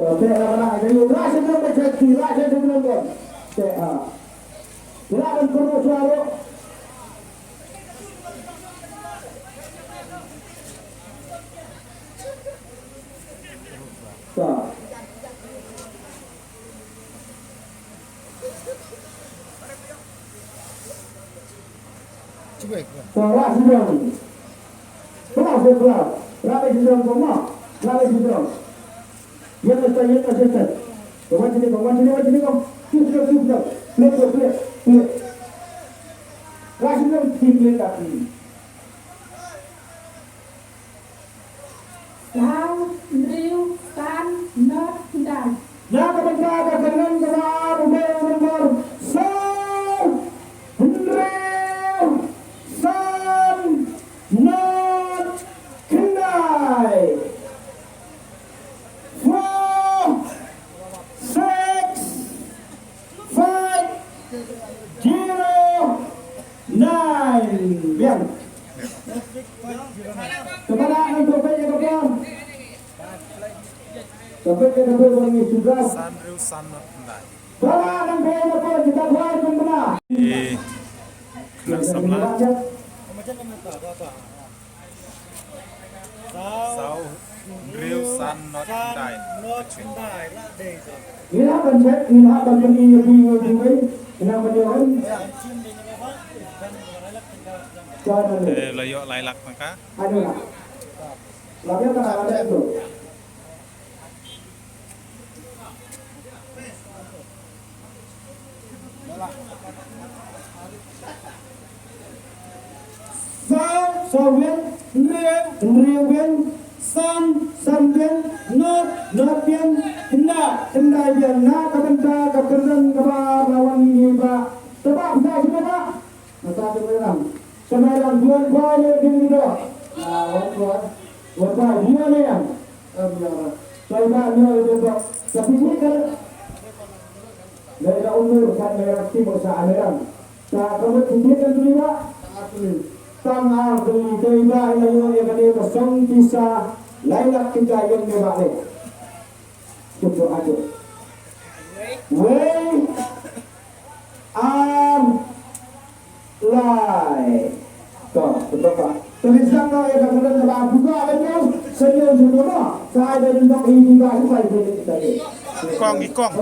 Cek lah jadi rasa belum cek rasa sebelum kan. Cek ah. Silakan perlu suara. Tak. Cuba. Suara sebelum. Pelan sebelum. Ramai sebelum semua. Ramai sebelum. Yang mesti. Kawan sini kau. Sudah. Play. Rasa belum play tapi. Sao, riu, san, nớt, đàn. Nhà các bạn ra các bạn lên các bạn nomor san, riu, san, nớt, kendai. 4, 6, 5, 0, 9. Bien. Kepada untuk peit yang kemudian. Sampai ke dalam wangi sudah. Sanriu sanot ndai. Bala dan peit apa kita buat yang benar. Khlem samla. Sao riu sanot ndai. Ini akan cek, ini akan jadi lebih. Ini akan jadi. Layo lailak maka. Ada lah. Lalu kan ada itu. Soviet, Rian, San Bian, Not Bian, Kendai Bian, Kabenta, Kaperden, Kabar, Lawan Giba. Sebab saya sudah tak. Masa itu memang. Semayang buat kuala di muda. Buat kuala dia ni yang. Saya dia itu tak. Tapi ni kan. Dari umur kan merah timur seameran. Tak kamu tinggi kan tu juga. Tanggal kelima yang ini kosong bisa layak kita yang berbalik. Cukup aja. Wait. Lai. Tuh, betul Pak. Tulisan kau yang kemudian sebab buka kan senyum semua. Saya dari dok ini juga supaya kita. Ikong. Ikong.